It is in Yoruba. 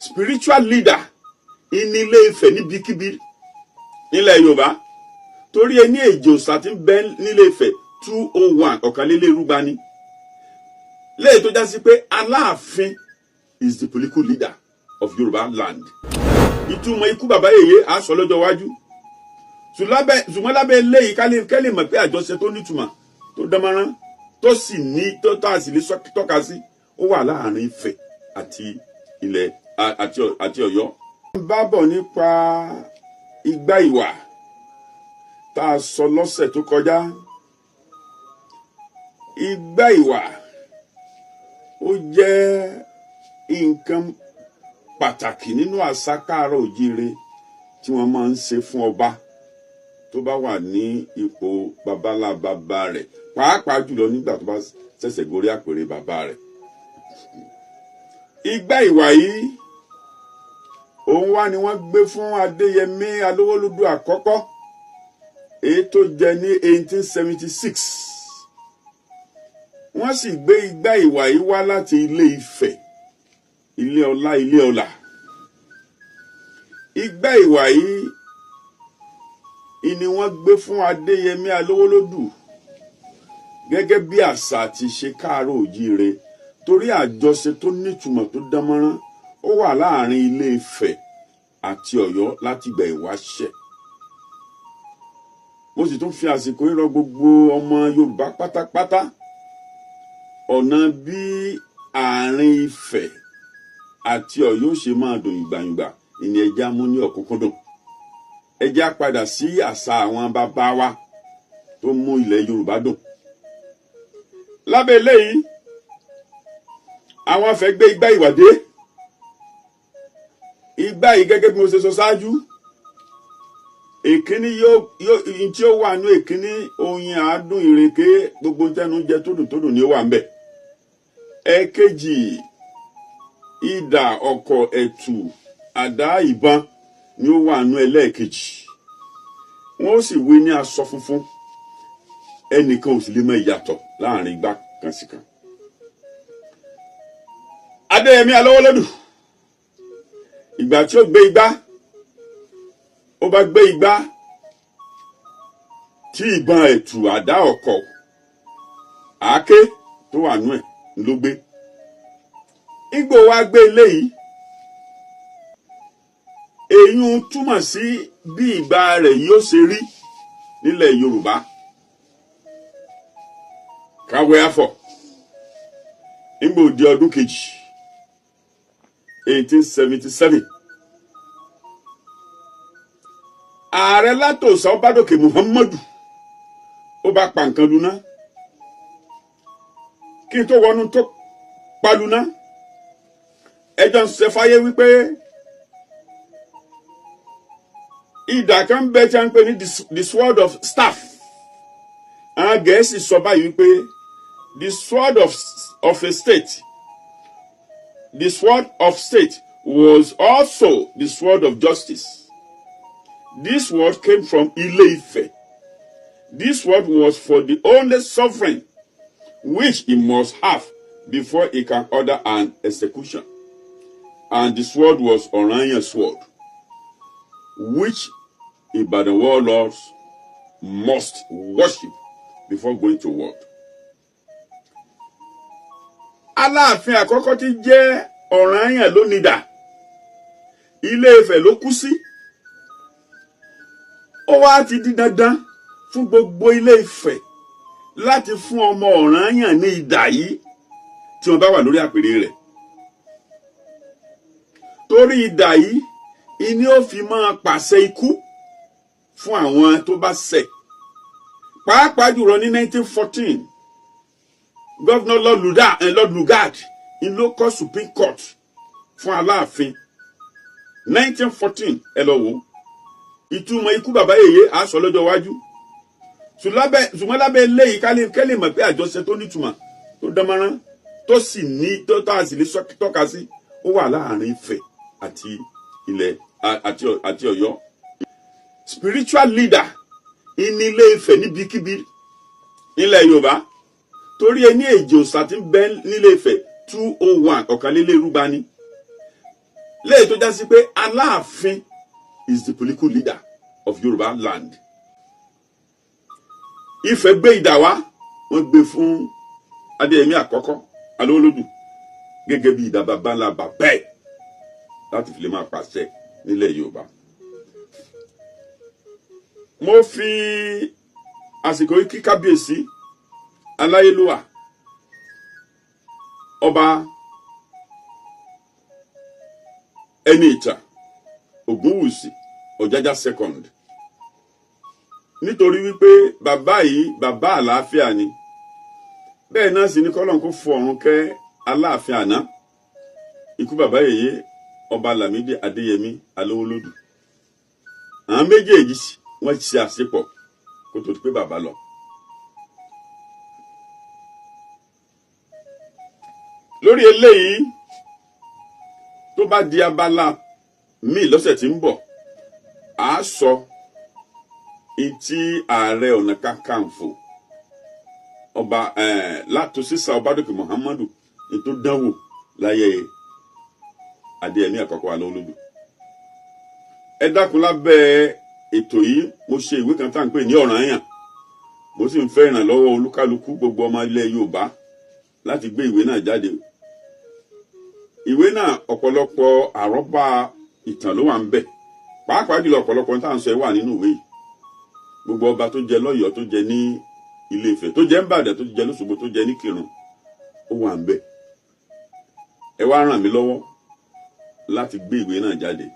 spiritual leader ní Ilé-Ifẹ̀ níbikíbi nílẹ̀ Yorùbá torí ẹni èjì òòṣà tí ń bẹ nílé-Ifẹ̀ 201 ọ̀kànlélérúgba ni lẹ́yìn tó já sí pé Aláàfin is the political leader of Yorùbá land. Ìtumọ̀ ikú bàbá yèyé á sọ lọ́jọ́ iwájú ṣùgbọ́n lábẹ́ eléyìí kẹ́lẹ̀ mọ̀ pé àjọṣe tó nítumọ̀ tó dánmọ́rán tó sì ní tó tá sì lè tọ́ka sí ó wà láàrin Ifẹ̀ àti ilẹ̀ àti Ọ̀yọ́. Bá bọ̀ nípa igbá ìwà tá a sọ lọ́sẹ̀ tó kọjá. Igbá ìwà ó jẹ́ nǹkan pàtàkì nínú àṣà Káàárọ̀ Oòjíire tí wọ́n máa ń ṣe fún ọba tó bá wà ní ipò bàbá rẹ̀ pàápàá jùlọ nígbà tó bá ṣẹ̀ṣẹ̀ gorí àpèrè bàbá rẹ̀. Igbá ìwà yìí òun wá ni wọ́n gbé fún Adéyẹmí Alówólúdú àkọ́kọ́ èyí tó jẹ ní 1876. Wọ́n sì gbé igbá ìwà yìí wá láti Ilé-Ifẹ̀, ilé ọlá ilé ọlà. Igbá ìwà yìí ni wọ́n gbé fún Adéyẹmí Alówólúdú gẹ́gẹ́ bí àṣà àti ìṣe Káàárọ̀ Oòjíire torí àjọṣe tó nítumọ̀ tó dánmọ́rán ó wà láàrin Ilé-Ifẹ̀ àti Ọ̀yọ́ látìgbà ìwáṣẹ̀. Mo sì tún fi àsìkò yìí rọ gbogbo ọmọ Yorùbá pátápátá ọ̀nà bí àárín Ifẹ̀ àti Ọ̀yọ́ ṣe máa dùn ìgbàyùngbà ìní ẹja mú ní ọ̀kúnkúndùn. Ẹja padà sí àṣà àwọn bàbá wa tó mú ilẹ̀ Yorùbá dùn. Lábẹ́ eléyìí àwọn fẹ́ gbé igbá ìwà dé. Igbá yìí gẹ́gẹ́ bí mo ṣe sọ ṣáájú èkíní tí ó wà ní èkíní oyin àádùn ìrèké gbogbo tẹnu jẹ tódùn ni ó wà ń bẹ̀. Ẹ̀kejì idà ọ̀kọ̀ ẹ̀tù àdá ìbọn ni ó wà nú ẹlẹ́ẹ̀kejì. Wọ́n ó sì wé ní aṣọ funfun ẹnìkan ò sì lè mọ ìyàtọ̀ láàrin igbá kan sí kan. Adéyẹmí Alówólúdú ìgbà tí ó gbé igbá ó bá gbé igbá tí ìbọn ẹ̀tù àdá ọ̀kọ̀ àáké tó wà nú ẹ̀ ló gbé. Ìgbò wa gbé eléyìí èyí túmọ̀ sí bí ìgbà rẹ̀ yóò ṣe rí nílẹ̀ Yorùbá. Káwé afọ̀ nígbà òde ọdún kejì 1877 ààrẹ látòsà Ọbádòkè Muhammadu ó bá pa nǹkan luná. Kí n tó wọnú tó pa luná ẹjọ́ ń ṣe fáyé wípé ìdà kan bẹ tí a ń pè ní the sword of staff. Àwọn Gẹ̀ẹ́sì sọ báyìí wípé the sword of a state, the sword of state was also the sword of justice. This word came from Ilé-Ifẹ̀. This word was for the only sovereign which he must have before he can order an execution. And the sword was Ọ̀rànyàn sword, which Ìbàdàn warlords must worship before going to war. Aláàfin àkọ́kọ́ tí jẹ́ Ọ̀rànyàn ló nídà. Ilé-Ifẹ̀ ló kú sí. Ó wá ti di dandan fún gbogbo Ilé-Ifẹ̀ láti fún ọmọ Ọ̀rànyàn ní idà yìí tí wọ́n bá wà lórí àpèrè rẹ̀. Torí idà yìí ìní ó fi máa pàṣẹ ikú fún àwọn tó bá ṣẹ̀. Pàápàá jùlọ ní 1914 Governor Lord Lugard ló kọ́ Supreme Court fún Aláàfin. 1914 ẹ lọ wò. Ìtumọ̀ ikú bàbá yèyé á sọ lọ́jọ́ iwájú. Ṣùgbọ́n lábẹ́ eléyìí kẹ́lẹ̀ mọ̀ pé àjọṣe tó nítumọ̀ tó dánmọ́rán tó sì ní tó tá a sì lè tọ́ka sí ó wà láàrin Ifẹ̀ àti ilẹ̀ àti Ọ̀yọ́. Spiritual leader ní Ilé-Ifẹ̀ níbikíbi nílẹ̀ Yorùbá torí ẹni èjì òòṣà tí ń bẹ nílé-Ifẹ̀ 201 ọ̀kànlélérúgba ni léyìí tó já sí pé Aláàfin is the political leader of Yorùbá land. Ifẹ̀ gbé idà wá, wọ́n gbé fún Adéyẹmí àkọ́kọ́ Alówólódù gẹ́gẹ́ bí idà bàbá ńlá bàbá ẹ̀ láti fi lè máa pàṣẹ nílẹ̀ Yorùbá. Mo fi àsìkò yìí kí kábíyèsí Aláyélúwà Ọba Ẹniìtàn Ògúnwùsì Ọ̀jájá second, nítorí wípé bàbá yìí bàbá àlàáfíà ni. Bẹ́ẹ̀ náà sì ni kọ́lọ́n kó fọ̀run kẹ́ Aláàfin àná ikú bàbá yèyé Ọba Lámídì Adéyẹmí Alówólódù. Àwọn méjèèjì wọ́n ṣe àṣepọ̀ kó tó di pé bàbá lọ. Lórí eléyìí tó bá di abala míì lọ́sẹ̀ tí ń bọ̀, a sọ ìtí Ààrẹ Ọ̀nà Kakanfò Ọba Látòsísà Ọbádòkè Muhammadu ètò dánwò láyé Adéyẹmí àkọ́kọ́ Alówólódù. Ẹ dákun lábẹ́ ètò yìí mo ṣe ìwé kan tá à ń pè ní Ọ̀ranyàn. Mo sì ń fẹ́ ìrànlọ́wọ́ olúkálukú gbogbo ọmọ ilẹ̀ Yorùbá láti gbé ìwé náà jáde. Ìwé náà ọ̀pọ̀lọpọ̀ àrọ́bá ìtàn ló wà ń bẹ̀. Pàápàá jùlọ ọ̀pọ̀lọpọ̀ tá à ń sọ ẹ wà nínú ìwé yìí. Gbogbo ọba tó jẹ lọ́yọ̀ọ́, tó jẹ ní Ilé Ifẹ̀, tó jẹ ń Ìbàdàn, tó jẹ l'Óṣogbo, tó jẹ ní Kírun, ó wà ń bẹ̀. Ẹ wá ràn mí lọ́wọ́ láti gbé ìwé náà jáde.